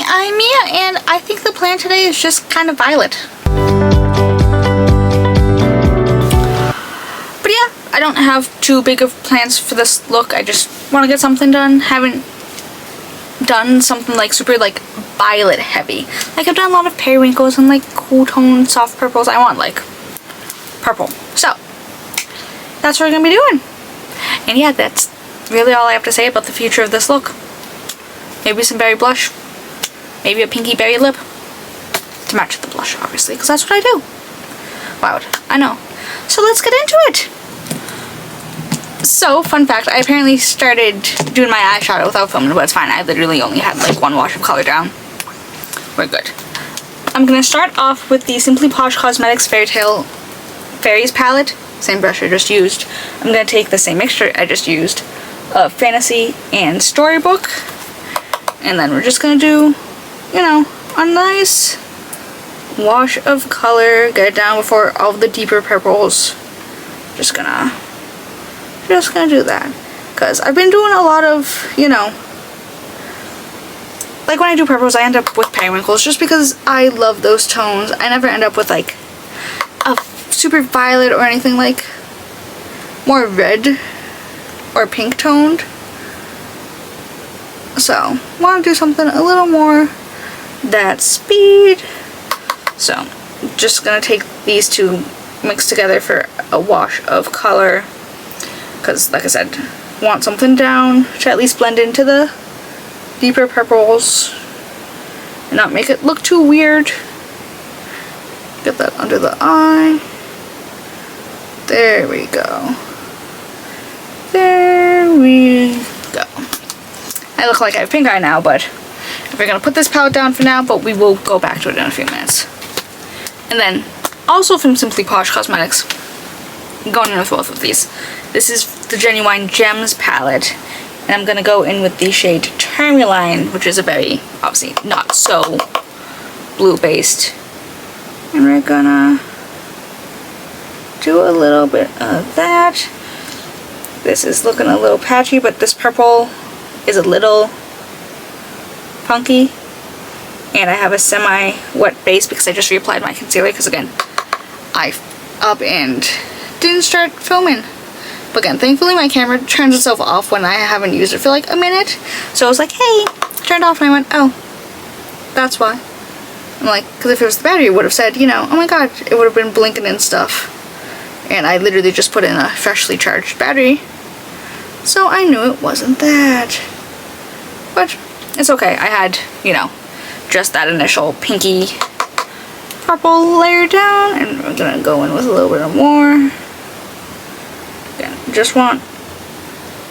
I'm Mia, and I think the plan today is just kind of violet. But yeah, I don't have too big of plans for this look. I just want to get something done. Haven't done something like super like violet heavy. Like I've done a lot of periwinkles and like cool tone soft purples. I want like purple. So that's what we're gonna be doing. And yeah, that's really all I have to say about the future of this look. Maybe some berry blush. Maybe a pinky berry lip. To match the blush, obviously, because that's what I do. Wow, I know. So let's get into it. So, fun fact, I apparently started doing my eyeshadow without filming, but it's fine. I literally only had like one wash of color down. We're good. I'm going to start off with the Simply Posh Cosmetics Fairytale Fairies palette. Same brush I just used. I'm going to take the same mixture I just used of Fantasy and Storybook. And then we're just going to do, you know, a nice wash of color. Get it down before all the deeper purples. Just gonna do that. Because I've been doing a lot of, you know, like when I do purples I end up with periwinkles just because I love those tones. I never end up with like a super violet or anything like more red or pink toned. So, want to do something a little more that speed. So, just gonna take these two mixed together for a wash of color. Because, like I said, want something down to at least blend into the deeper purples and not make it look too weird. Get that under the eye. There we go. There we go. I look like I have pink eye now, but we're gonna put this palette down for now, but we will go back to it in a few minutes. And then, also from Simply Posh Cosmetics, going in with both of these. This is the Genuine Gems palette, and I'm gonna go in with the shade Tourmaline, which is a very, obviously, not so blue-based. And we're gonna do a little bit of that. This is looking a little patchy, but this purple is a little funky. And I have a semi-wet base because I just reapplied my concealer because, again, I up and didn't start filming. But again, thankfully my camera turns itself off when I haven't used it for like a minute. So I was like, hey, turned off, and I went, oh, that's why. I'm like, because if it was the battery, it would have said, you know, oh my god, it would have been blinking and stuff. And I literally just put in a freshly charged battery. So I knew it wasn't that. But it's okay. I had, you know, just that initial pinky purple layer down, and we're gonna go in with a little bit more. Again, just want,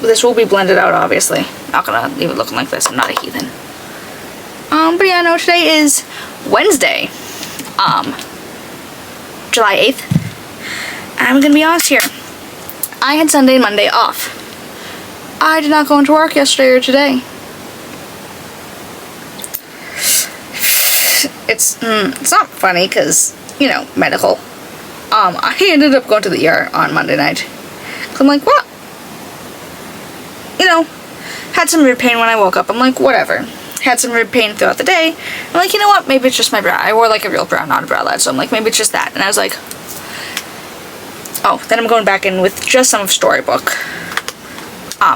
this will be blended out, obviously. Not gonna leave it looking like this. I'm not a heathen. But yeah, no, today is Wednesday, July 8th. I'm gonna be honest here. I had Sunday and Monday off. I did not go into work yesterday or today. It's not funny because, you know, medical. I ended up going to the ER on Monday night. So I'm like, what? You know, had some rib pain when I woke up. I'm like, whatever. Had some rib pain throughout the day. I'm like, you know what? Maybe it's just my brow. I wore like a real brow, not a brow lid. So I'm like, maybe it's just that. And I was like, oh, then I'm going back in with just some of Storybook.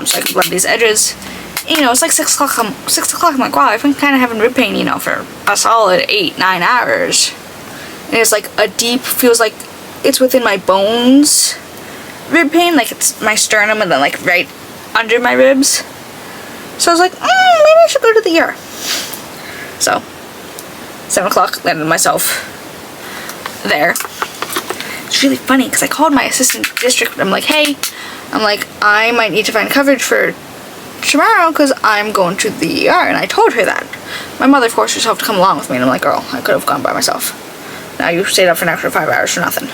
So I can blend these edges. You know, it's like 6 o'clock. 6 o'clock. I'm like, wow, I've been kind of having rib pain, you know, for a solid 8-9 hours. And it's like a deep, feels like it's within my bones rib pain. Like it's my sternum and then like right under my ribs. So I was like, maybe I should go to the ER. So, 7 o'clock, landed myself there. It's really funny because I called my assistant district. I'm like, hey, I might need to find coverage for tomorrow because I'm going to the ER, and I told her that. My mother forced herself to come along with me, and I'm like, girl, I could have gone by myself. Now you stayed up for an extra 5 hours for nothing.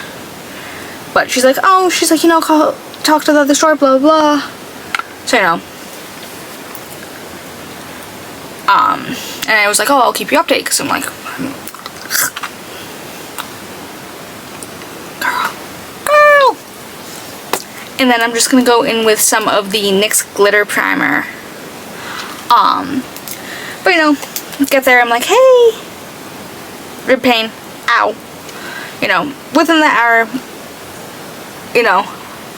But she's like, oh, you know, talk to the other store, blah, blah, blah. So, you know. And I was like, oh, I'll keep you updated, because I'm like, girl. And then I'm just going to go in with some of the NYX Glitter Primer. But, you know, Get there, I'm like, hey, rib pain, ow. You know, within the hour, you know,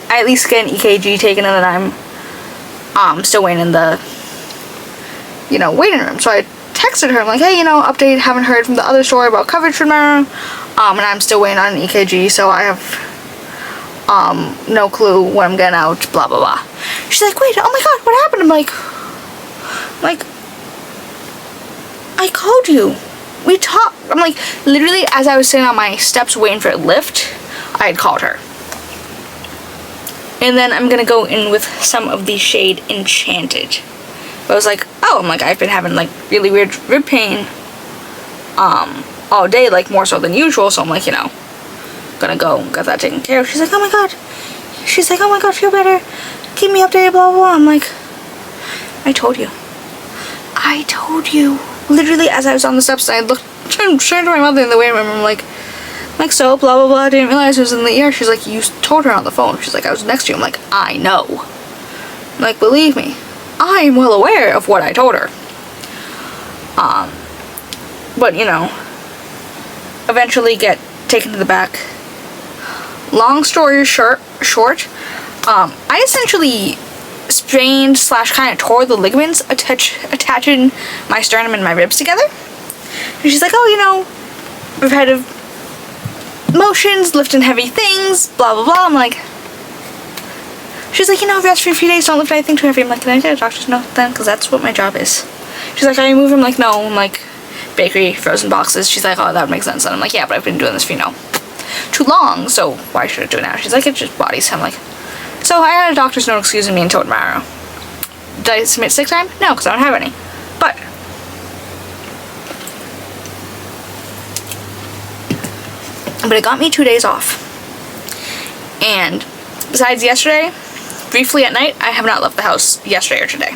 I at least get an EKG taken, and then I'm still waiting in the, you know, waiting room. So I texted her, I'm like, hey, you know, update, haven't heard from the other store about coverage for tomorrow, and I'm still waiting on an EKG, so I have no clue when I'm getting out, blah blah blah. She's like, wait, oh my god, what happened? I'm like, I called you. We talked. I'm like, literally, as I was sitting on my steps waiting for a lift, I had called her. And then I'm gonna go in with some of the shade Enchanted. But I was like, oh, I'm like, I've been having like really weird rib pain all day, like more so than usual, so I'm like, you know, gonna go get that taken care of. She's like, oh my god. She's like, oh my god, feel better. Keep me updated, blah blah blah. I'm like, I told you. I told you. Literally, as I was on the steps, I turned to my mother in the waiting room. I'm like, so, blah, blah, blah. I didn't realize it was in the ear. She's like, you told her on the phone. She's like, I was next to you. I'm like, I know. I'm like, believe me, I'm well aware of what I told her. But, you know, eventually get taken to the back. Long story short, I essentially sprained / kind of tore the ligaments attaching my sternum and my ribs together. And she's like, oh, you know, repetitive motions, lifting heavy things, blah blah blah. I'm like, she's like, you know, rest for a few days, don't lift anything too heavy. I'm like, can I get a doctor's note then? Because that's what my job is. She's like, are you moving? I'm like, no. I'm like, bakery, frozen boxes. She's like, oh, that makes sense. And I'm like, yeah, but I've been doing this for, you know, too long, so why should I do it now? She's like, it's just bodies. I'm like, so I had a doctor's note excusing me until tomorrow. Did I submit sick time? No, because I don't have any. But it got me 2 days off. And besides yesterday, briefly at night, I have not left the house yesterday or today.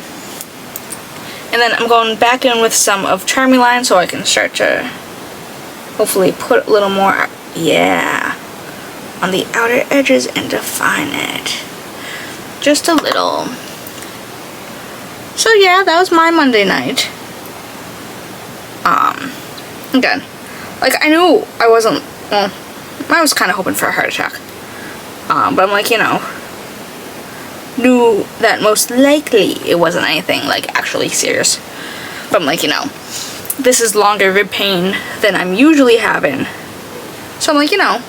And then I'm going back in with some of Charmy Line so I can start to hopefully put a little more, yeah, on the outer edges and define it. Just a little. So yeah, that was my Monday night. Again, like, I knew I wasn't, well, I was kind of hoping for a heart attack. But I'm like, you know, knew that most likely it wasn't anything, like, actually serious. But I'm like, you know, this is longer rib pain than I'm usually having. So I'm like, you know,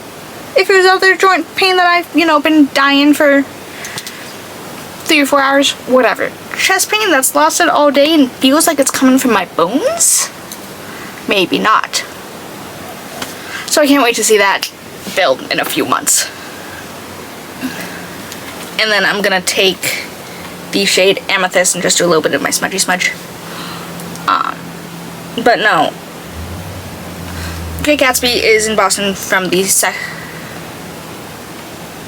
if it was other joint pain that I've, you know, been dying for 3 or 4 hours, whatever. Chest pain that's lasted all day and feels like it's coming from my bones? Maybe not. So I can't wait to see that build in a few months. And then I'm gonna take the shade Amethyst and just do a little bit of my smudgy smudge. But no. Great Gatsby is in Boston from the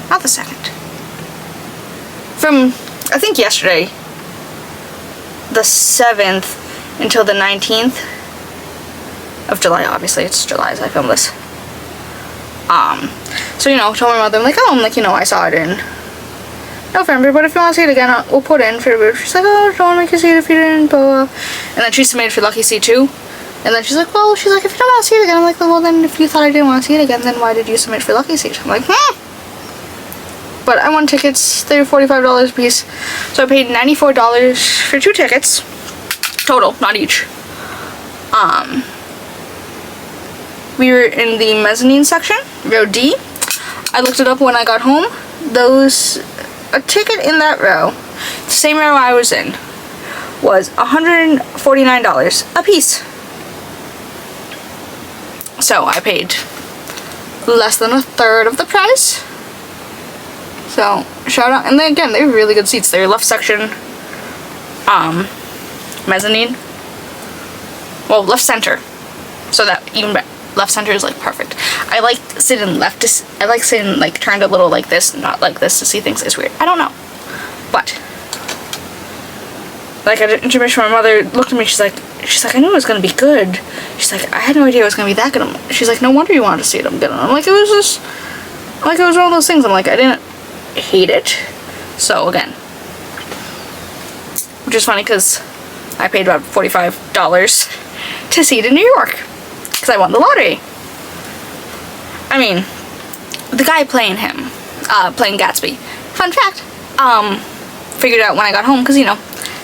not the 2nd. From, I think, yesterday, the 7th until the 19th of July. Obviously, it's July as I film this. So, you know, told my mother, I'm like, oh, I'm like, you know, I saw it in November, but if you want to see it again, we'll put it in for you. She's like, oh, don't want to make you see it if you didn't, blah, blah. And then she submitted for Lucky C too. And then she's like, well, she's like, if you don't want to see it again, I'm like, well, then if you thought I didn't want to see it again, then why did you submit for Lucky Seat? I'm like, But I won tickets. They were $45 a piece. So I paid $94 for 2 tickets. Total, not each. We were in the mezzanine section, row D. I looked it up when I got home. A ticket in that row, the same row I was in, was $149 a piece. So I paid less than a third of the price. So shout out, and then again, they were really good seats. They were left section, mezzanine. Well, left center. So that even left center is like perfect. I like sitting left. I like sitting like turned a little like this, not like this to see things. It's weird. I don't know, but like at intermission, my mother looked at me. She's like, I knew it was gonna be good. She's like, I had no idea it was gonna be that good. She's like, no wonder you wanted to see it. I'm good. I'm like, it was just like, it was one of those things. I'm like, I didn't hate it. So again, which is funny because I paid about $45 to see it in New York because I won the lottery. I mean, the guy playing him, playing Gatsby. Fun fact, figured out when I got home because, you know,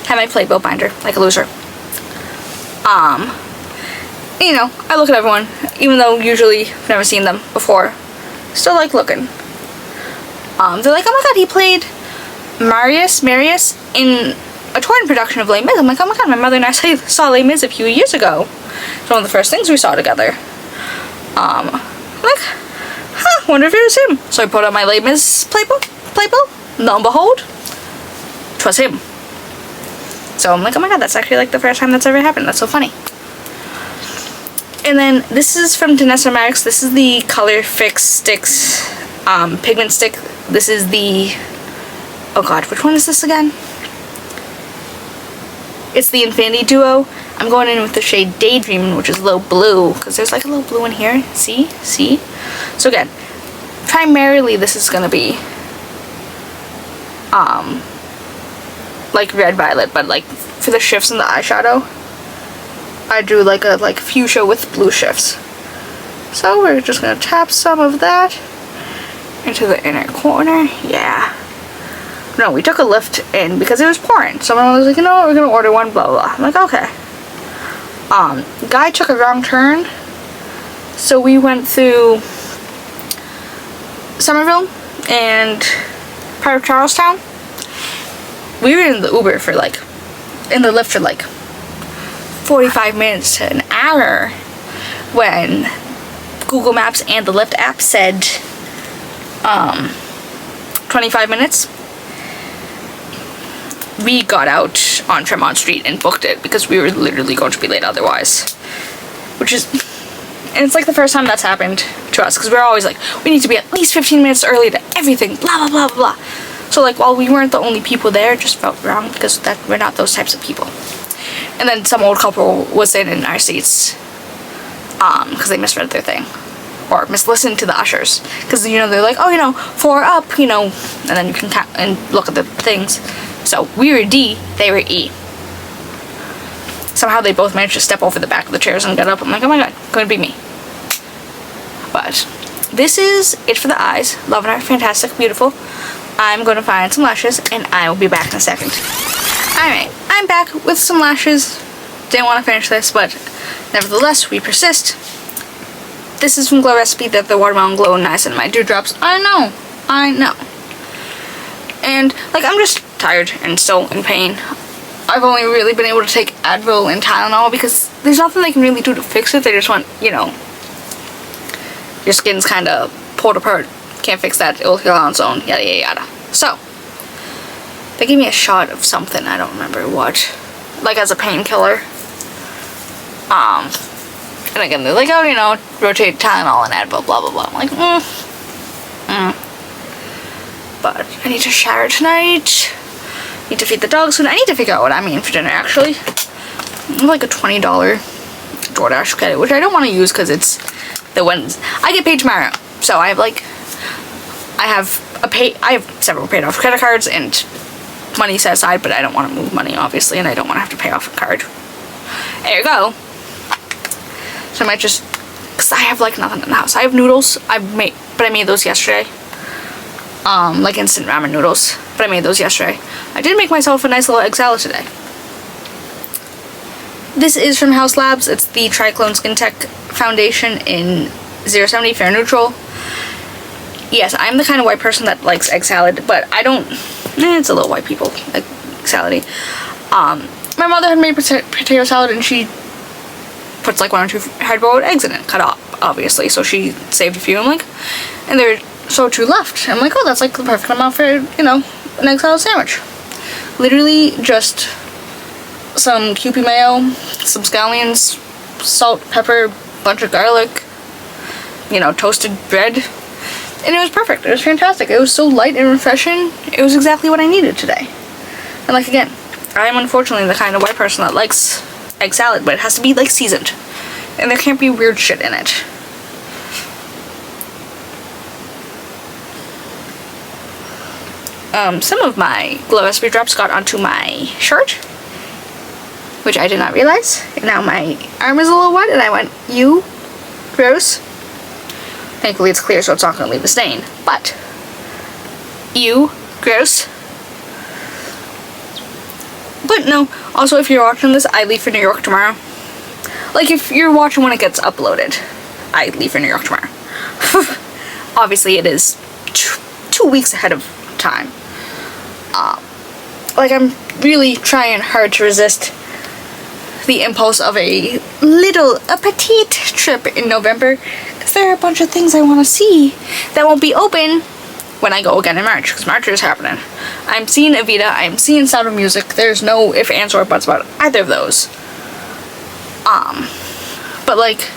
had my Playbill binder like a loser. You know, I look at everyone, even though usually I've never seen them before. Still like looking. They're like, oh my god, he played Marius in a touring production of Les Mis. I'm like, oh my god, my mother and I saw Les Mis a few years ago. It's one of the first things we saw together. I'm like, huh, wonder if it was him. So I put on my Les Mis playbill. Lo and behold, 'twas him. So I'm like, oh my god, that's actually like the first time that's ever happened. That's so funny. And then this is from Danessa Myricks. This is the Colourfix Stix pigment stick. This is the, oh god, which one is this again? It's the Infinity Duo. I'm going in with the shade Daydream, which is a little blue, because there's like a little blue in here. See? So again, primarily this is going to be like red violet, but like for the shifts in the eyeshadow, I do like a fuchsia with blue shifts. So we're just going to tap some of that into the inner corner. Yeah. No, we took a lift in because it was pouring. Someone was like, you know what, we're going to order one, blah, blah, blah. I'm like, okay. Guy took a wrong turn. So we went through Somerville and part of Charlestown. We were in the Uber for like, in the lift for like 45 minutes to an hour when Google Maps and the Lyft app said 25 minutes. We got out on Tremont Street and booked it because we were literally going to be late otherwise. Which is, and it's like the first time that's happened to us because we're always like, we need to be at least 15 minutes early to everything, blah, blah, blah, blah. So like, while we weren't the only people there, it just felt wrong because we're not those types of people. And then some old couple was sitting in our seats because they misread their thing. Or mislistened to the ushers. Because, you know, they're like, oh, you know, 4 up, you know. And then you can count and look at the things. So, we were D, they were E. Somehow they both managed to step over the back of the chairs and get up. I'm like, oh my god, couldn't be me. But, this is it for the eyes. Loving it, fantastic, beautiful. I'm going to find some lashes, and I will be back in a second. Alright, I'm back with some lashes. Didn't want to finish this, but nevertheless, we persist. This is from Glow Recipe. They're the Watermelon Glow Niacinamide Dewdrops. I know. And, like, I'm just tired and still in pain. I've only really been able to take Advil and Tylenol because there's nothing they can really do to fix it. They just want, you know, your skin's kind of pulled apart. Can't fix that. It'll heal on its own. Yada, yada, yada. So, they gave me a shot of something. I don't remember what. Like, as a painkiller. And again, they're like, oh, you know, rotate Tylenol and Advil, blah, blah, blah. I'm like, But I need to shower tonight. Need to feed the dog soon. I need to figure out what I'm eating for dinner, actually. I have like a $20 DoorDash credit, which I don't want to use because it's the Wednesday. I get paid tomorrow. So I have like, I have several paid off credit cards and money set aside, but I don't want to move money, obviously, and I don't want to have to pay off a card. There you go. So I might just, because I have like nothing in the house. I have noodles, but I made those yesterday. Like instant ramen noodles, but I made those yesterday. I did make myself a nice little egg salad today. This is from Haus Labs. It's the Trichlone Skin Tech Foundation in 070 Fair Neutral. Yes, I'm the kind of white person that likes egg salad, but I don't, it's a little white people, egg salad-y. My mother had made potato salad and she puts like 1 or 2 hard-boiled eggs in it, cut off, obviously, so she saved a few. I'm like, and there were so 2 left. I'm like, oh, that's like the perfect amount for, you know, an egg salad sandwich. Literally just some Kewpie mayo, some scallions, salt, pepper, bunch of garlic, you know, toasted bread, and it was perfect. It was fantastic. It was so light and refreshing. It was exactly what I needed today. And like, again, I am unfortunately the kind of white person that likes egg salad, but it has to be like seasoned, and there can't be weird shit in it. Some of my Glow Recipe drops got onto my shirt, which I did not realize. And now my arm is a little wet, and I went, "You, gross." Thankfully it's clear, so it's not going to leave a stain. But, you, gross. But no, also if you're watching this, I leave for New York tomorrow. Like, if you're watching when it gets uploaded, I leave for New York tomorrow. Obviously it is 2 weeks ahead of time. Like, I'm really trying hard to resist the impulse of a petite trip in November, because there are a bunch of things I want to see that won't be open when I go again in March, because March is happening. I'm seeing Evita, I'm seeing Sound of Music. There's no if, ands, or buts about either of those. But like,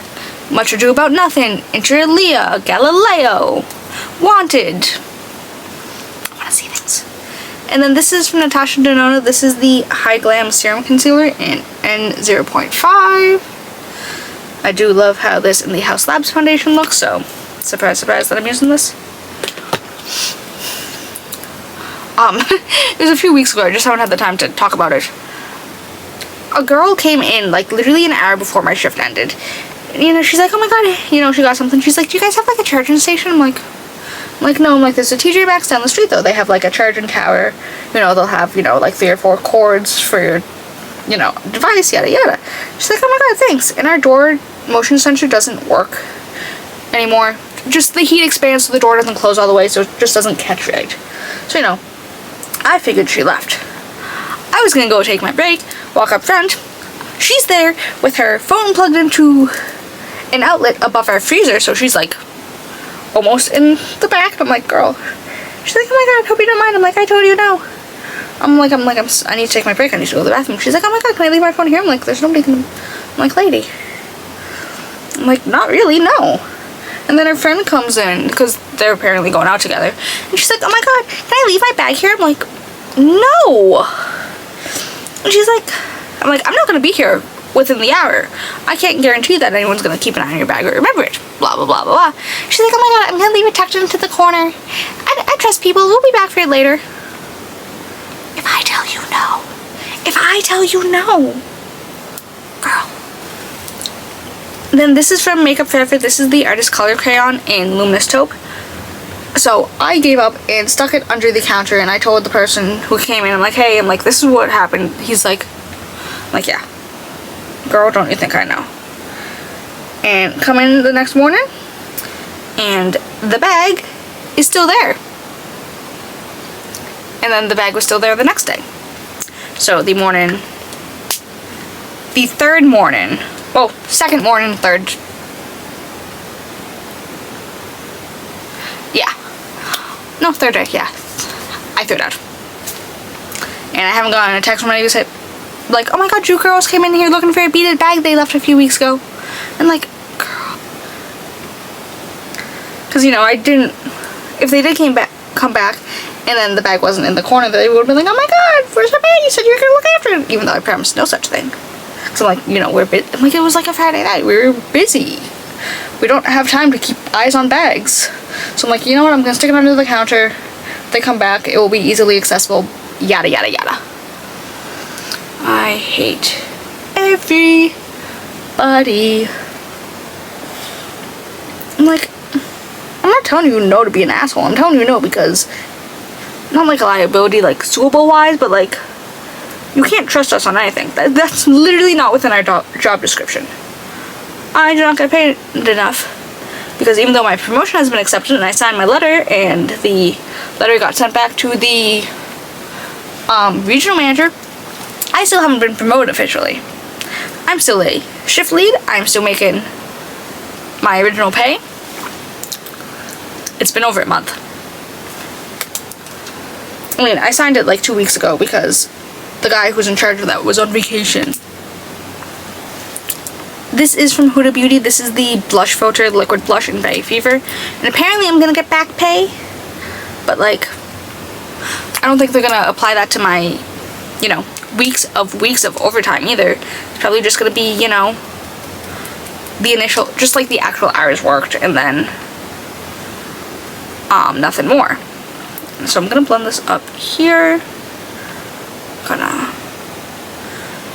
Much Ado About Nothing, Inter Alia, Galileo, Wanted. I want to see things. And then this is from Natasha Denona. This is the High Glam Serum Concealer in N0.5. I do love how this and the Haus Labs foundation looks, so surprise, surprise that I'm using this. It was a few weeks ago, I just haven't had the time to talk about it. A girl came in, like, literally an hour before my shift ended. You know, she's like, "Oh my god," you know, she got something. She's like, "Do you guys have, like, a charging station?" I'm like, "No." I'm like, "There's a TJ Maxx down the street, though. They have, like, a charging tower. You know, they'll have, you know, like, 3 or 4 cords for your, you know, device, yada yada." She's like, "Oh my god, thanks." And our door motion sensor doesn't work anymore. Just the heat expands so the door doesn't close all the way, so it just doesn't catch right. So, you know, I figured she left. I was gonna go take my break, walk up front. She's there with her phone plugged into an outlet above our freezer, so she's like almost in the back. I'm like, "Girl." She's like, "Oh my god, hope you don't mind." I'm like, "I told you no." I need to take my break. I need to go to the bathroom. She's like, "Oh my god, can I leave my phone here?" I'm like, "There's nobody can." I'm like, "Lady." I'm like, "Not really, no." And then her friend comes in, because they're apparently going out together. And she's like, "Oh my god, can I leave my bag here?" I'm like, "No." And she's like, I'm like, "I'm not going to be here within the hour. I can't guarantee that anyone's going to keep an eye on your bag or remember it. Blah, blah, blah, blah, blah." She's like, "Oh my god, I'm going to leave it tucked into the corner. I trust people. We'll be back for it later." If I tell you no. If I tell you no. Girl. Then this is from Makeup Fairfit. This is the Artist Color Crayon in Luminous Taupe. So I gave up and stuck it under the counter, and I told the person who came in, I'm like, "Hey," I'm like, "this is what happened." He's like, "Yeah. Girl, don't you think I know?" And come in the next morning, and the bag is still there. And then the bag was still there the next day. So the third morning, well, second morning, third. Yeah. No, third day, yeah. I threw it out. And I haven't gotten a text from anybody who said, like, "Oh my god, 2 girls came in here looking for a beaded bag they left a few weeks ago." And like, girl. Because, you know, I didn't, if they did come back, and then the bag wasn't in the corner, they would have been like, "Oh my god, where's my bag? You said you were going to look after it." Even though I promised no such thing. So I'm like, you know, we're busy. I'm like, it was like a Friday night. We were busy. We don't have time to keep eyes on bags. So I'm like, you know what? I'm going to stick it under the counter. If they come back, it will be easily accessible. Yada, yada, yada. I hate everybody. I'm like, I'm not telling you no to be an asshole. I'm telling you no because, not like a liability, like suable wise, but like, you can't trust us on anything. That's literally not within our job description. I do not get paid enough. Because even though my promotion has been accepted and I signed my letter, and the letter got sent back to the regional manager, I still haven't been promoted officially. I'm still a shift lead. I'm still making my original pay. It's been over a month. I mean, I signed it like 2 weeks ago because the guy who's in charge of that was on vacation. This is from Huda Beauty. This is the blush filter, liquid blush in Bay Fever. And apparently I'm gonna get back pay. But like, I don't think they're gonna apply that to my, you know, weeks of overtime either. It's probably just gonna be, you know, the initial, just like the actual hours worked, and then nothing more. So I'm gonna blend this up here. Gonna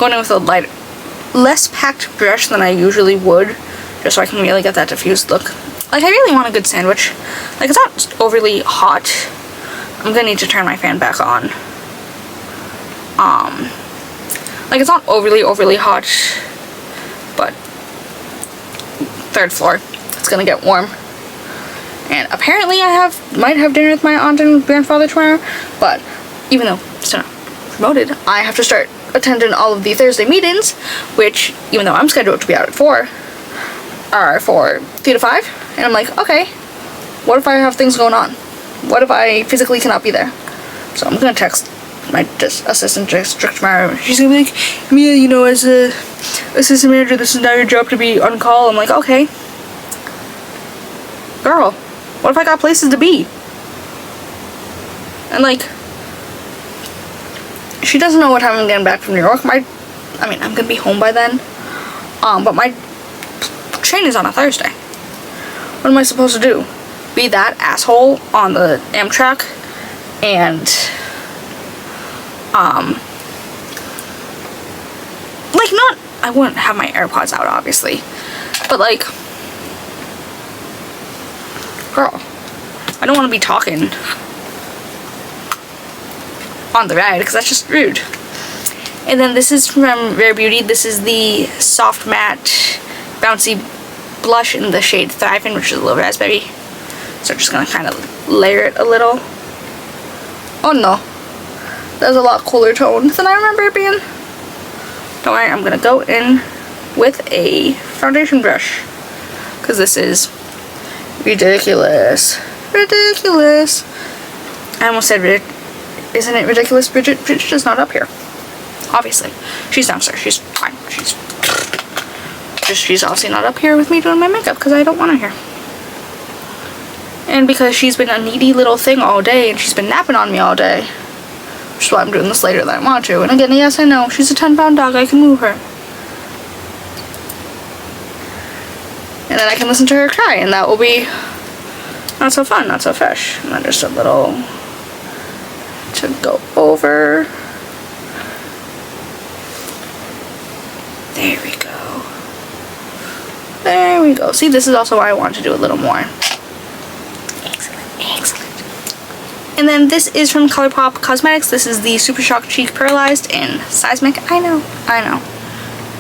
going in with a less packed brush than I usually would, just so I can really get that diffused look. Like, I really want a good sandwich. Like, it's not overly hot. I'm gonna need to turn my fan back on. Like, it's not overly hot, but third floor, it's gonna get warm. And apparently I might have dinner with my aunt and grandfather tomorrow, but even though it's not promoted, I have to start attending all of the Thursday meetings, which, even though I'm scheduled to be out at 4, are for 3 to 5, and I'm like, okay, what if I have things going on? What if I physically cannot be there? So I'm gonna text my assistant district tomorrow. She's gonna be like, Mia, you know, as a assistant manager, this is now your job to be on call. I'm like, okay. Girl, what if I got places to be? And like, she doesn't know what time I'm getting back from New York. I mean, I'm gonna be home by then. But my train is on a Thursday. What am I supposed to do? Be that asshole on the Amtrak and like, not, I wouldn't have my AirPods out, obviously, but like, girl, I don't want to be talking on the ride, because that's just rude. And then this is from Rare Beauty. This is the Soft Matte Bouncy Blush in the shade Thriving, which is a little raspberry. So I'm just gonna kind of layer it a little. Oh no, that's a lot cooler toned than I remember it being. Don't worry, I'm gonna go in with a foundation brush, because this is ridiculous. Ridiculous. I almost said isn't it ridiculous? Bridget is not up here. Obviously. She's downstairs. She's fine. She's obviously not up here with me doing my makeup, because I don't want her here. And because she's been a needy little thing all day, and she's been napping on me all day. Which is why I'm doing this later than I want to. And again, yes, I know, she's a 10-pound dog, I can move her. And then I can listen to her cry, and that will be not so fun, not so fresh. And then just a little to go over. There we go. There we go. See, this is also why I want to do a little more. And then this is from Colourpop Cosmetics. This is the Super Shock Cheek Pearlized in Seismic. I know.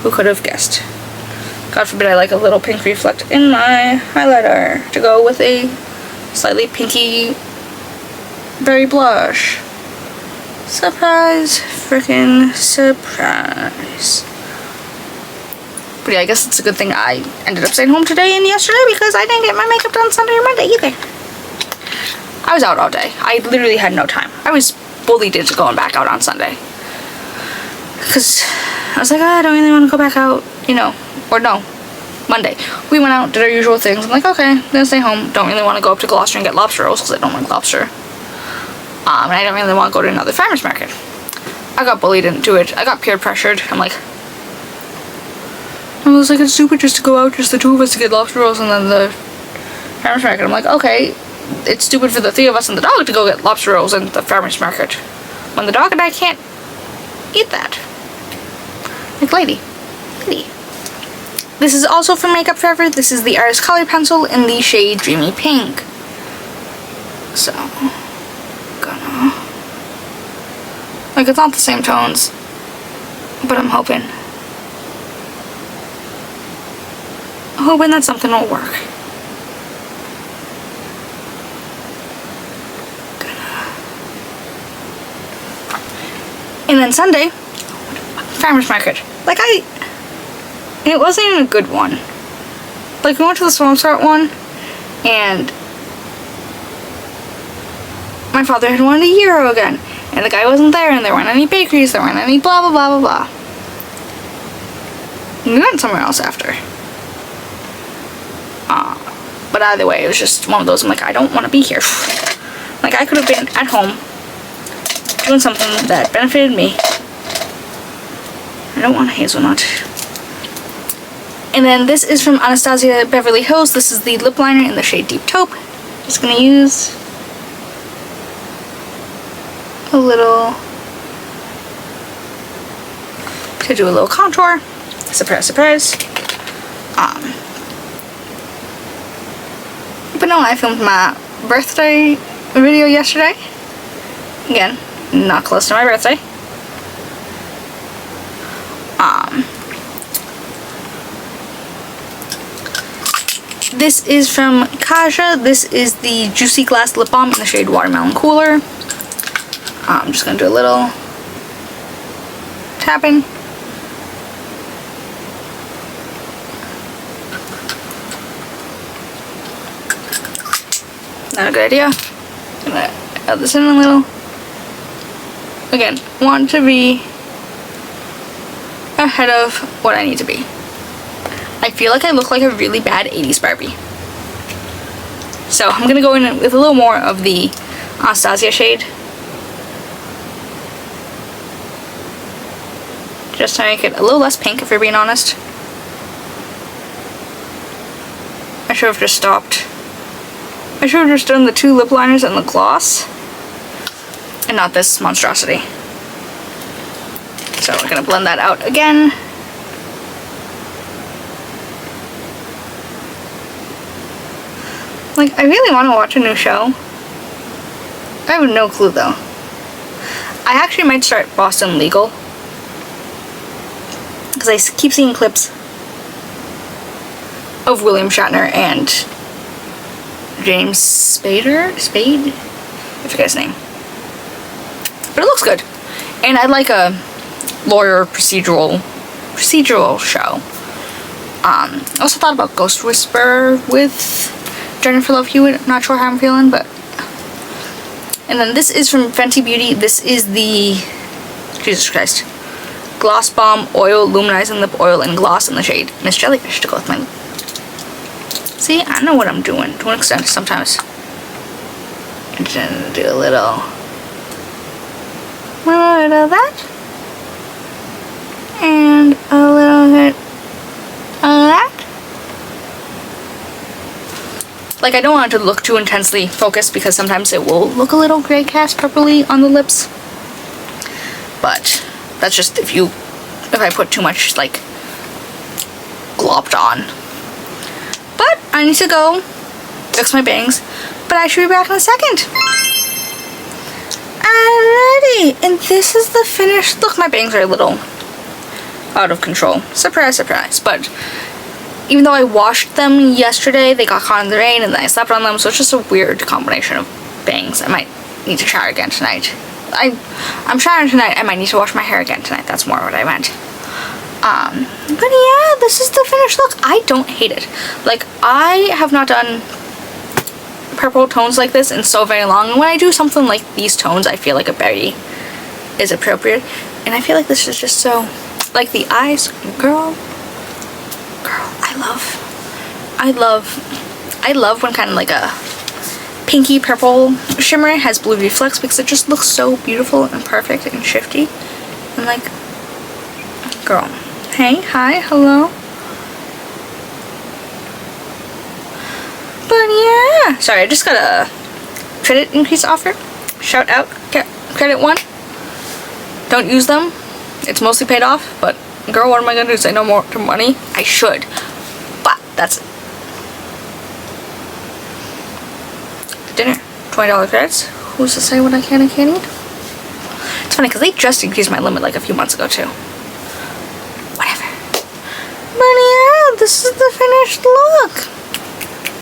Who could have guessed? God forbid I like a little pink reflect in my highlighter to go with a slightly pinky berry blush. Surprise, freaking surprise. But yeah, I guess it's a good thing I ended up staying home today and yesterday, because I didn't get my makeup done Sunday or Monday either. I was out all day. I literally had no time. I was bullied into going back out on Sunday. Because I was like, I don't really want to go back out, you know. Or no, Monday. We went out, did our usual things. I'm like, okay, I'm gonna stay home. Don't really want to go up to Gloucester and get lobster rolls, because I don't like lobster. And I don't really want to go to another farmer's market. I got bullied into it. I got peer pressured. I was like, it's stupid just to go out, just the two of us, to get lobster rolls and then the farmer's market. I'm like, okay, it's stupid for the three of us and the dog to go get lobster rolls in the farmer's market, when the dog and I can't eat that. Like, lady. This is also from Makeup Forever. This is the Artist Color Pencil in the shade Dreamy Pink. So, gonna... like, it's not the same tones, but I'm hoping that something will work. And then Sunday, farmer's market. Like, it wasn't even a good one. Like, we went to the Swampscott one, and my father had wanted a gyro again, and the guy wasn't there, and there weren't any bakeries, there weren't any blah blah blah blah blah. And we went somewhere else after. But either way, it was just one of those, I'm like, I don't want to be here. Like, I could have been at home doing something that benefited me. I don't want a hazelnut. And then this is from Anastasia Beverly Hills. This is the lip liner in the shade Deep Taupe. Just gonna use a little to do a little contour. Surprise, surprise. But no, I filmed my birthday video yesterday. Again, not close to my birthday. This is from Kaja. This is the Juicy Glass Lip Balm in the shade Watermelon Cooler. I'm just going to do a little tapping. Not a good idea. I'm going to add this in a little. Again, want to be ahead of what I need to be. I feel like I look like a really bad 80s Barbie. So I'm going to go in with a little more of the Anastasia shade. Just to make it a little less pink, if you're being honest. I should have just stopped. I should have just done the 2 lip liners and the gloss. And not this monstrosity. So we're going to blend that out again. Like, I really want to watch a new show. I have no clue though. I actually might start Boston Legal. Because I keep seeing clips of William Shatner and James Spade? I forget his name. But it looks good. And I like a lawyer procedural show. I also thought about Ghost Whisperer with Jennifer Love Hewitt. I'm not sure how I'm feeling, but. And then this is from Fenty Beauty. This is the, Jesus Christ, Gloss Balm Oil Luminizing Lip Oil and Gloss in the shade Miss Jellyfish to go with my lip. See, I know what I'm doing to an extent sometimes. And then do a little of that. And a little bit of that. Like, I don't want it to look too intensely focused because sometimes it will look a little gray cast purpley on the lips. But that's just if I put too much, like, glopped on. But I need to go fix my bangs. But I should be back in a second. Alrighty. And this is the finished look. My bangs are a little out of control. Surprise, surprise. But even though I washed them yesterday, they got caught in the rain and then I slept on them, so it's just a weird combination of bangs. I might need to shower again tonight. I'm showering tonight. I might need to wash my hair again tonight. That's more what I meant. But yeah, this is the finished look. I don't hate it. Like, I have not done purple tones like this in so very long. And when I do something like these tones, I feel like a berry is appropriate. And I feel like this is just so, like the eyes, girl, I love when kind of like a pinky purple shimmer has blue reflex because it just looks so beautiful and perfect and shifty. I'm like, girl, hey, hi, hello. But yeah, sorry, I just got a credit increase offer. Shout out, credit 1. Don't use them. It's mostly paid off, but girl, what am I gonna do? Say no more to money? I should, but that's it. Dinner, $20 credits. Who's to say what I can and can't eat? It's funny because they just increased my limit like a few months ago too. Whatever. But yeah, this is the finished look.